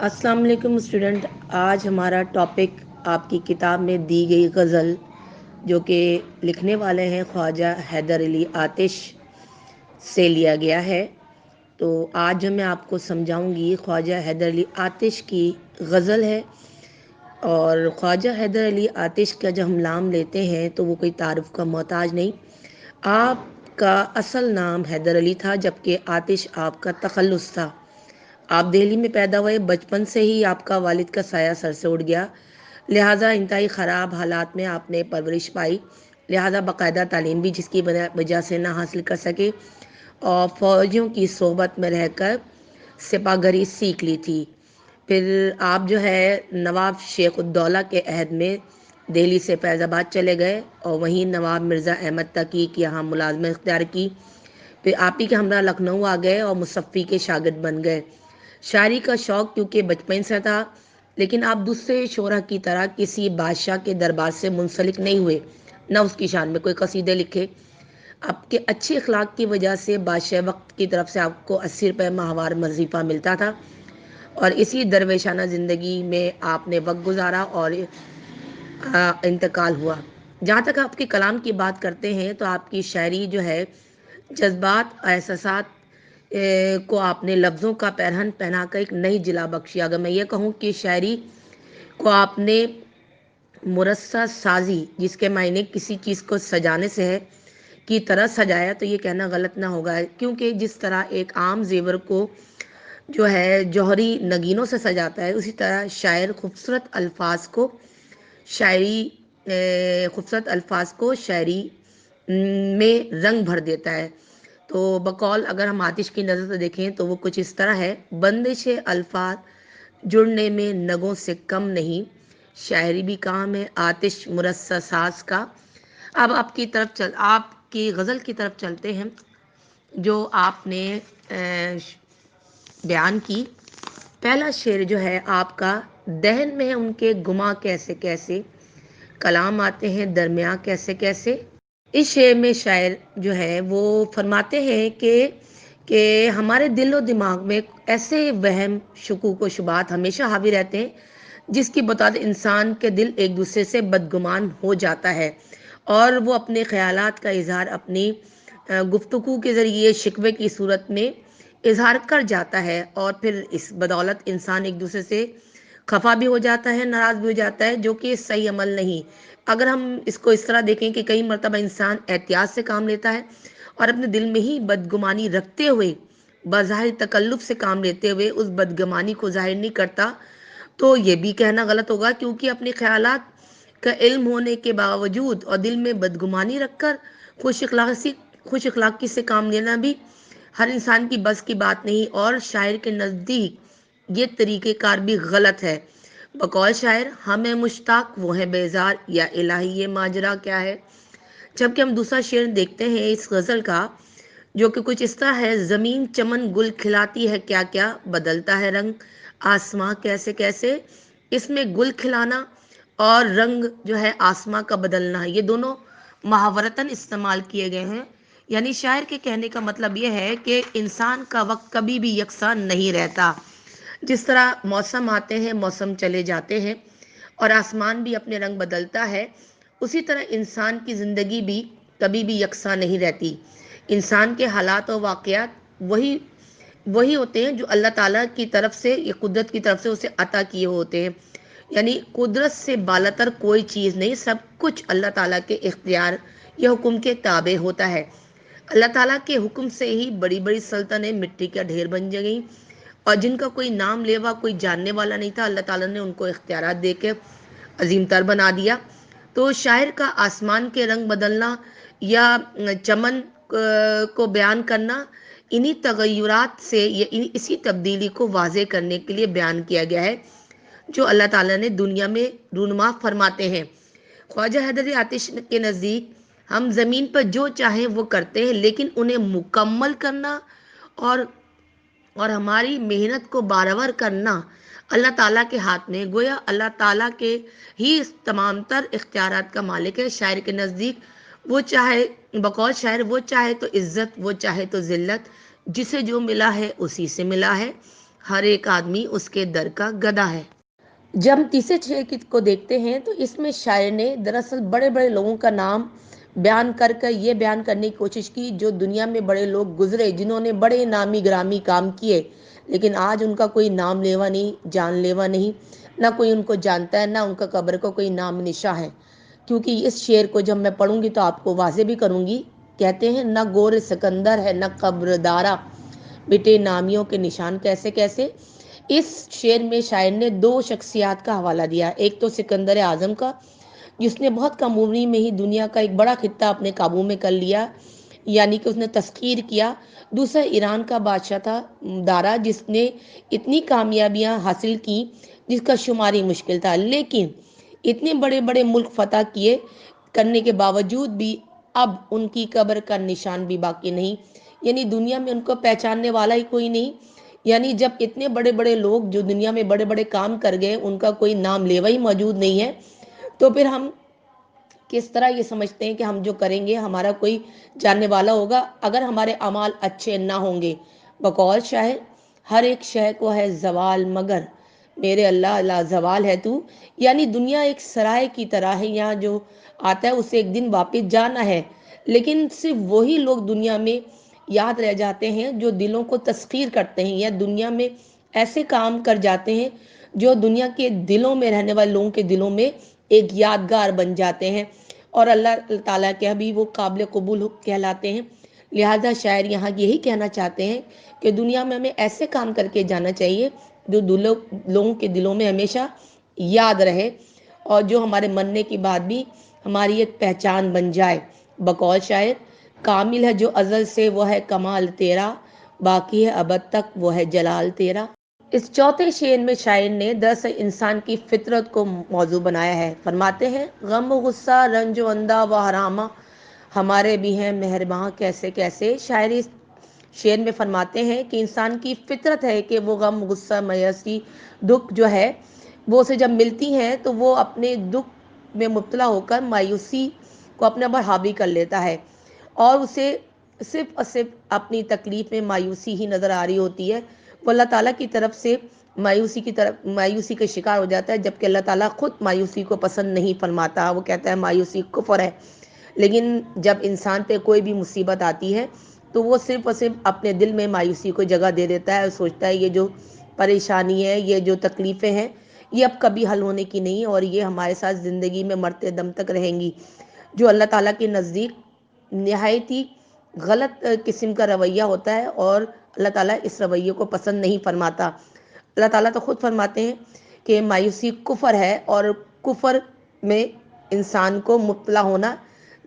السلام علیکم اسٹوڈنٹ. آج ہمارا ٹاپک آپ کی کتاب میں دی گئی غزل جو کہ لکھنے والے ہیں خواجہ حیدر علی آتش سے لیا گیا ہے. تو آج جو میں آپ کو سمجھاؤں گی خواجہ حیدر علی آتش کی غزل ہے. اور خواجہ حیدر علی آتش کا جب ہم نام لیتے ہیں تو وہ کوئی تعارف کا محتاج نہیں. آپ کا اصل نام حیدر علی تھا جبکہ آتش آپ کا تخلص تھا. آپ دہلی میں پیدا ہوئے. بچپن سے ہی آپ کا والد کا سایہ سر سے اٹھ گیا، لہٰذا انتہائی خراب حالات میں آپ نے پرورش پائی. لہٰذا باقاعدہ تعلیم بھی جس کی وجہ سے نہ حاصل کر سکے اور فوجیوں کی صحبت میں رہ کر سپاہ گری سیکھ لی تھی. پھر آپ جو ہے نواب شیخ الدولہ کے عہد میں دہلی سے فیض آباد چلے گئے اور وہیں نواب مرزا احمد تقی کی یہاں ملازمت اختیار کی. پھر آپ ہی کے ہمراہ لکھنؤ آ گئے اور مصفی کے شاگرد بن گئے. شاعری کا شوق کیونکہ بچپن سے تھا، لیکن آپ دوسرے شعراء کی طرح کسی بادشاہ کے دربار سے منسلک نہیں ہوئے، نہ اس کی شان میں کوئی قصیدے لکھے. آپ کے اچھے اخلاق کی وجہ سے بادشاہ وقت کی طرف سے آپ کو 80 روپے ماہوار وظیفہ ملتا تھا اور اسی درویشانہ زندگی میں آپ نے وقت گزارا اور انتقال ہوا. جہاں تک آپ کے کلام کی بات کرتے ہیں تو آپ کی شاعری جو ہے جذبات احساسات کو آپ نے لفظوں کا پیرہن پہنا کر ایک نئی جلا بخشی. اگر میں یہ کہوں کہ شاعری کو آپ نے مرصع سازی، جس کے معنی کسی چیز کو سجانے سے ہے، کی طرح سجایا تو یہ کہنا غلط نہ ہوگا، کیونکہ جس طرح ایک عام زیور کو جو ہے جوہری نگینوں سے سجاتا ہے، اسی طرح شاعر خوبصورت الفاظ کو شاعری میں رنگ بھر دیتا ہے. تو بقول اگر ہم آتش کی نظر سے دیکھیں تو وہ کچھ اس طرح ہے: بندش الفاظ جڑنے میں نگوں سے کم نہیں، شاعری بھی کام ہے آتش مرصع ساز کا. اب آپ کی غزل کی طرف چلتے ہیں جو آپ نے بیان کی. پہلا شعر جو ہے آپ کا: دہن میں ان کے گما کیسے کیسے، کلام آتے ہیں درمیاں کیسے کیسے. اس شعر میں شاعر جو ہے وہ فرماتے ہیں کہ ہمارے دل و دماغ میں ایسے وہم شکوک و شبہات ہمیشہ حاوی رہتے ہیں جس کی بطور انسان کے دل ایک دوسرے سے بدگمان ہو جاتا ہے اور وہ اپنے خیالات کا اظہار اپنی گفتگو کے ذریعے شکوے کی صورت میں اظہار کر جاتا ہے، اور پھر اس بدولت انسان ایک دوسرے سے خفا بھی ہو جاتا ہے، ناراض بھی ہو جاتا ہے، جو کہ صحیح عمل نہیں. اگر ہم اس کو اس طرح دیکھیں کہ کئی مرتبہ انسان احتیاط سے کام لیتا ہے اور اپنے دل میں ہی بدگمانی رکھتے ہوئے بظاہر تکلف سے کام لیتے ہوئے اس بدگمانی کو ظاہر نہیں کرتا، تو یہ بھی کہنا غلط ہوگا، کیونکہ اپنے خیالات کا علم ہونے کے باوجود اور دل میں بدگمانی رکھ کر خوش اخلاقی سے کام لینا بھی ہر انسان کی بس کی بات نہیں، اور شاعر کے نزدیک یہ طریقہ کار بھی غلط ہے. بقول شاعر: ہمیں مشتاق وہ ہے بیزار، یا الہی یہ ماجرا کیا ہے. جبکہ ہم دوسرا شعر دیکھتے ہیں اس غزل کا جو کہ کچھ اس طرح ہے: زمین چمن گل کھلاتی ہے کیا کیا، بدلتا ہے رنگ آسماں کیسے کیسے. اس میں گل کھلانا اور رنگ جو ہے آسماں کا بدلنا، یہ دونوں محاورتاً استعمال کیے گئے ہیں. یعنی شاعر کے کہنے کا مطلب یہ ہے کہ انسان کا وقت کبھی بھی یکساں نہیں رہتا. جس طرح موسم آتے ہیں، موسم چلے جاتے ہیں اور آسمان بھی اپنے رنگ بدلتا ہے، اسی طرح انسان کی زندگی بھی کبھی بھی یکساں نہیں رہتی. انسان کے حالات و واقعات وہی ہوتے ہیں جو اللہ تعالیٰ کی طرف سے یا قدرت کی طرف سے اسے عطا کیے ہوتے ہیں. یعنی قدرت سے بالاتر کوئی چیز نہیں، سب کچھ اللہ تعالیٰ کے اختیار یا حکم کے تابع ہوتا ہے. اللہ تعالیٰ کے حکم سے ہی بڑی بڑی سلطنتیں مٹی کا ڈھیر بن گئیں، اور جن کا کوئی نام لیوا کوئی جاننے والا نہیں تھا، اللہ تعالیٰ نے ان کو اختیارات دے کے عظیم تر بنا دیا. تو شاعر کا آسمان کے رنگ بدلنا یا چمن کو بیان کرنا انہی تغیرات سے اسی تبدیلی کو واضح کرنے کے لیے بیان کیا گیا ہے جو اللہ تعالیٰ نے دنیا میں رونما فرماتے ہیں. خواجہ حیدر آتش کے نزدیک ہم زمین پر جو چاہیں وہ کرتے ہیں، لیکن انہیں مکمل کرنا اور ہماری محنت کو بارآور کرنا اللہ تعالیٰ کے ہاتھ میں. گویا اللہ تعالیٰ کے ہی تمام تر اختیارات کا مالک ہے. شاعر کے نزدیک وہ چاہے بقول شاعر وہ چاہے تو عزت، وہ چاہے تو ذلت، جسے جو ملا ہے اسی سے ملا ہے. ہر ایک آدمی اس کے در کا گدھا ہے۔ جب ہم تیسرے شعر کو دیکھتے ہیں تو اس میں شاعر نے دراصل بڑے بڑے لوگوں کا نام بیان کر یہ بیان کرنے کی کوشش کی جو دنیا میں بڑے لوگ گزرے، جنہوں نے بڑے نامی گرامی کام کیے، لیکن آج ان کا کوئی نام لیوا نہیں، جان لیوا نہیں، نہ کوئی ان کو جانتا ہے، نہ ان کا قبر کو کوئی نام نشاں ہے۔ کیونکہ اس شعر کو جب میں پڑھوں گی تو آپ کو واضح بھی کروں گی۔ کہتے ہیں نہ گور سکندر ہے نہ قبر دارا، مٹے نامیوں کے نشان کیسے کیسے۔ اس شعر میں شاعر نے دو شخصیات کا حوالہ دیا، ایک تو سکندر اعظم کا، جس نے بہت کم عمری میں ہی دنیا کا ایک بڑا خطہ اپنے قابو میں کر لیا، یعنی کہ اس نے تسخیر کیا۔ دوسرا ایران کا بادشاہ تھا دارا، جس نے اتنی کامیابیاں حاصل کی جس کا شمار ہی مشکل تھا، لیکن اتنے بڑے بڑے ملک فتح کیے کرنے کے باوجود بھی اب ان کی قبر کا نشان بھی باقی نہیں، یعنی دنیا میں ان کو پہچاننے والا ہی کوئی نہیں۔ یعنی جب اتنے بڑے بڑے لوگ جو دنیا میں بڑے بڑے کام کر گئے ان کا کوئی نام لیوا ہی موجود نہیں ہے، تو پھر ہم کس طرح یہ سمجھتے ہیں کہ ہم جو کریں گے ہمارا کوئی جاننے والا ہوگا اگر ہمارے اعمال اچھے نہ ہوں گے۔ بقول شاعر ہر ایک شے کو ہے زوال مگر میرے اللہ لا زوال ہے تو، یعنی دنیا ایک سرائے کی طرح ہے، یہاں جو آتا ہے اسے ایک دن واپس جانا ہے، لیکن صرف وہی لوگ دنیا میں یاد رہ جاتے ہیں جو دلوں کو تسخیر کرتے ہیں یا دنیا میں ایسے کام کر جاتے ہیں جو دنیا کے دلوں میں رہنے والے لوگوں کے دلوں میں ایک یادگار بن جاتے ہیں اور اللہ تعالیٰ کے حبیب وہ قابل قبول کہلاتے ہیں۔ لہذا شاعر یہاں یہی کہنا چاہتے ہیں کہ دنیا میں ہمیں ایسے کام کر کے جانا چاہیے جو لوگوں کے دلوں میں ہمیشہ یاد رہے اور جو ہمارے مرنے کے بعد بھی ہماری ایک پہچان بن جائے۔ بقول شاعر کامل ہے جو ازل سے وہ ہے کمال تیرا، باقی ہے ابد تک وہ ہے جلال تیرا۔ اس چوتھے شعر میں شاعر نے دراصل انسان کی فطرت کو موضوع بنایا ہے۔ فرماتے ہیں غم و غصہ رنج و اندھا و حرامہ ہمارے بھی ہیں مہرباں کیسے کیسے۔ شاعر اس شعر میں فرماتے ہیں کہ انسان کی فطرت ہے کہ وہ غم غصہ میوسی دکھ جو ہے وہ اسے جب ملتی ہیں تو وہ اپنے دکھ میں مبتلا ہو کر مایوسی کو اپنے اوپر حاوی کر لیتا ہے اور اسے صرف اور صرف اپنی تکلیف میں مایوسی ہی نظر آ رہی ہوتی ہے۔ وہ اللہ تعالیٰ کی طرف سے مایوسی کے شکار ہو جاتا ہے، جبکہ اللہ تعالیٰ خود مایوسی کو پسند نہیں فرماتا، وہ کہتا ہے مایوسی کفر ہے۔ لیکن جب انسان پہ کوئی بھی مصیبت آتی ہے تو وہ صرف اور صرف اپنے دل میں مایوسی کو جگہ دے دیتا ہے اور سوچتا ہے یہ جو پریشانی ہے، یہ جو تکلیفیں ہیں، یہ اب کبھی حل ہونے کی نہیں اور یہ ہمارے ساتھ زندگی میں مرتے دم تک رہیں گی، جو اللہ تعالیٰ کے نزدیک نہایت ہی غلط قسم کا رویہ ہوتا ہے اور اللہ تعالیٰ اس رویے کو پسند نہیں فرماتا۔ اللہ تعالیٰ تو خود فرماتے ہیں کہ مایوسی کفر ہے اور کفر میں انسان کو مبتلا ہونا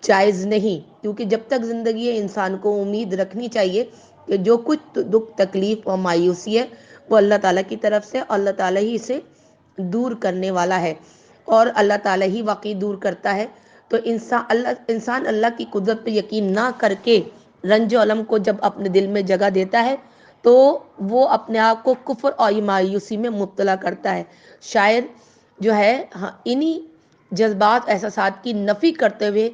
جائز نہیں، کیونکہ جب تک زندگی ہے انسان کو امید رکھنی چاہیے کہ جو کچھ دکھ تکلیف اور مایوسی ہے وہ اللہ تعالیٰ کی طرف سے، اللہ تعالیٰ ہی اسے دور کرنے والا ہے اور اللہ تعالیٰ ہی واقعی دور کرتا ہے۔ تو انسان اللہ کی قدرت پہ یقین نہ کر کے رنج و الم کو جب اپنے دل میں جگہ دیتا ہے تو وہ اپنے آپ کو کفر اور مایوسی میں مبتلا کرتا ہے۔ شاعر جو ہے انہی جذبات احساسات کی نفی کرتے ہوئے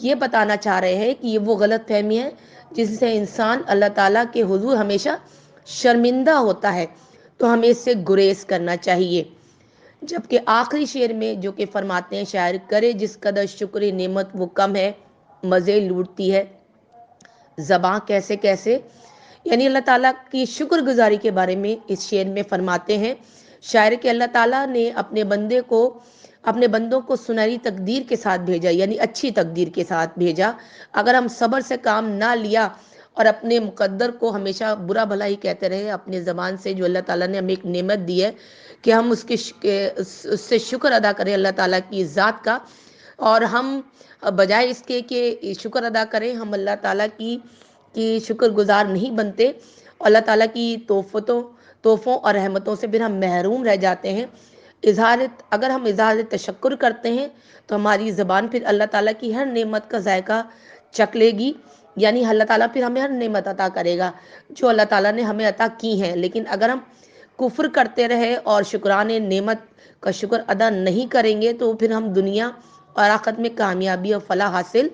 یہ بتانا چاہ رہے ہیں کہ یہ وہ غلط فہمی ہے جس سے انسان اللہ تعالیٰ کے حضور ہمیشہ شرمندہ ہوتا ہے، تو ہمیں اس سے گریز کرنا چاہیے۔ جبکہ آخری شعر میں جو کہ فرماتے ہیں شاعر کرے جس قدر شکر نعمت وہ کم ہے، مزے لوٹتی ہے زباں کیسے کیسے، یعنی اللہ تعالیٰ کی شکر گزاری کے بارے میں اس شعر میں فرماتے ہیں شاعر کہ اللہ تعالیٰ نے اپنے بندوں کو سنہری تقدیر کے ساتھ بھیجا، یعنی اچھی تقدیر کے ساتھ بھیجا۔ اگر ہم صبر سے کام نہ لیا اور اپنے مقدر کو ہمیشہ برا بھلا ہی کہتے رہے اپنے زبان سے، جو اللہ تعالیٰ نے ہمیں ایک نعمت دی ہے کہ ہم اس سے شکر ادا کریں اللہ تعالیٰ کی ذات کا، اور ہم بجائے اس کے کہ شکر ادا کریں ہم اللہ تعالیٰ کی شکر گزار نہیں بنتے، اللہ تعالیٰ کی تحفوں اور رحمتوں سے پھر ہم محروم رہ جاتے ہیں۔ اگر ہم اظہار تشکر کرتے ہیں تو ہماری زبان پھر اللہ تعالیٰ کی ہر نعمت کا ذائقہ چکھ لے گی، یعنی اللہ تعالیٰ پھر ہمیں ہر نعمت عطا کرے گا جو اللہ تعالیٰ نے ہمیں عطا کی ہیں۔ لیکن اگر ہم کفر کرتے رہے اور شکران نعمت کا شکر ادا نہیں کریں گے تو پھر ہم دنیا اور آخرت میں کامیابی اور فلاح حاصل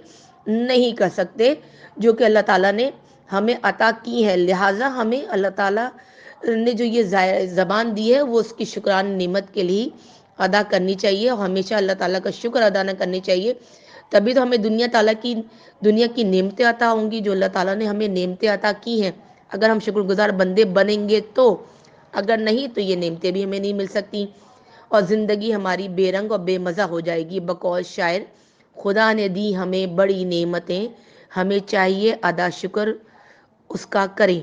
نہیں کر سکتے جو کہ اللہ تعالیٰ نے ہمیں عطا کی ہے۔ لہٰذا ہمیں اللہ تعالیٰ نے جو یہ زبان دی ہے وہ اس کی شکران نعمت کے لیے ادا کرنی چاہیے، اور ہمیشہ اللہ تعالیٰ کا شکر ادا نہ کرنی چاہیے، تبھی تو ہمیں دنیا کی نعمتیں عطا ہوں گی، جو اللہ تعالیٰ نے ہمیں نعمتیں عطا کی ہیں۔ اگر ہم شکر گزار بندے بنیں گے تو، اگر نہیں تو یہ نعمتیں بھی ہمیں نہیں مل سکتی، اور زندگی ہماری بے رنگ اور بے مزہ ہو جائے گی۔ بقول شاعر، خدا نے دی ہمیں بڑی نعمتیں، ہمیں چاہیے ادا شکر اس کا کریں۔